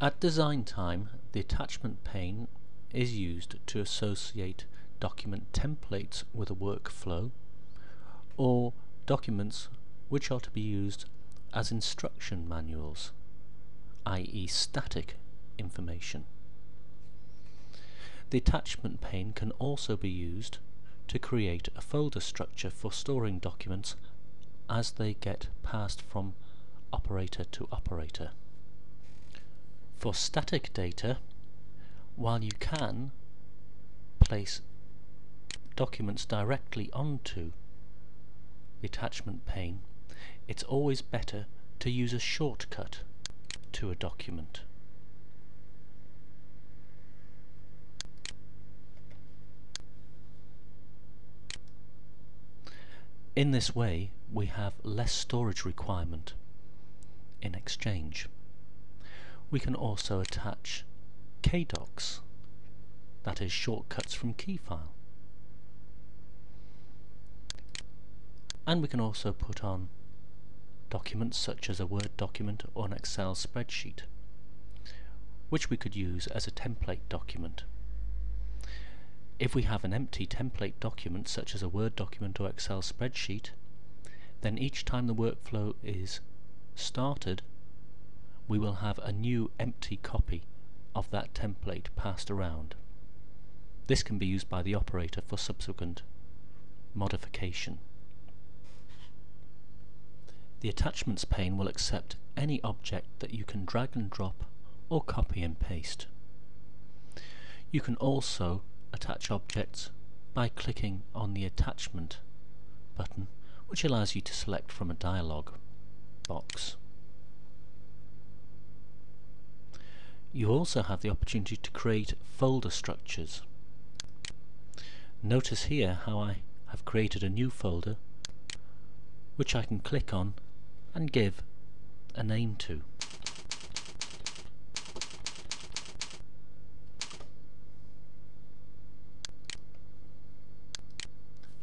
At design time, the attachment pane is used to associate document templates with a workflow, or documents which are to be used as instruction manuals, i.e. static information. The attachment pane can also be used to create a folder structure for storing documents as they get passed from operator to operator. For static data, while you can place documents directly onto the attachment pane, it's always better to use a shortcut to a document. In this way, we have less storage requirement in exchange. We can also attach kdocs, that is shortcuts from Keyflow. And we can also put on documents such as a Word document or an Excel spreadsheet, which we could use as a template document. If we have an empty template document such as a Word document or Excel spreadsheet, then each time the workflow is started, we will have a new empty copy of that template passed around. This can be used by the operator for subsequent modification. The attachments pane will accept any object that you can drag and drop or copy and paste. You can also attach objects by clicking on the attachment button, which allows you to select from a dialog box. You also have the opportunity to create folder structures. Notice here how I have created a new folder which I can click on and give a name to.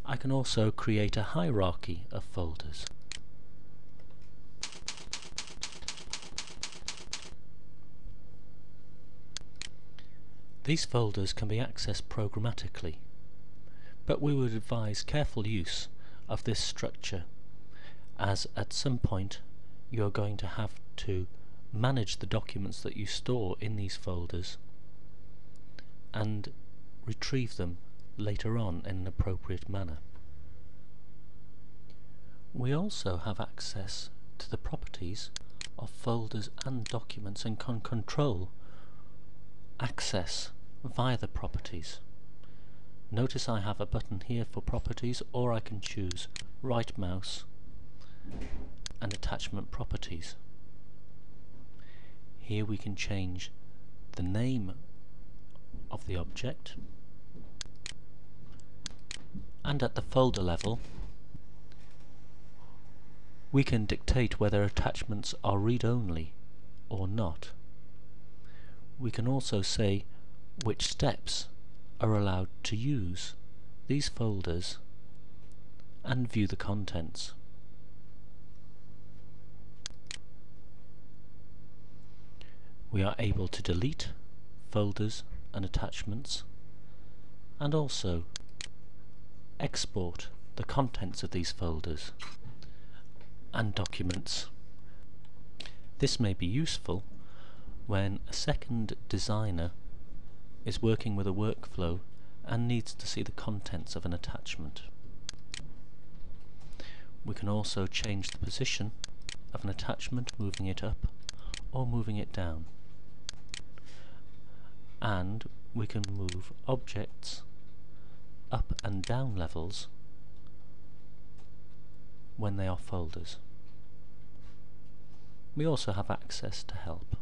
I can also create a hierarchy of folders. These folders can be accessed programmatically, but we would advise careful use of this structure, as at some point you are going to have to manage the documents that you store in these folders and retrieve them later on in an appropriate manner. We also have access to the properties of folders and documents and can control access via the properties. Notice I have a button here for properties, or I can choose right mouse and attachment properties. Here we can change the name of the object, and at the folder level we can dictate whether attachments are read-only or not. We can also say which steps are allowed to use these folders and view the contents. We are able to delete folders and attachments, and also export the contents of these folders and documents. This may be useful when a second designer is working with a workflow and needs to see the contents of an attachment. We can also change the position of an attachment, moving it up or moving it down, and we can move objects up and down levels when they are folders. We also have access to help.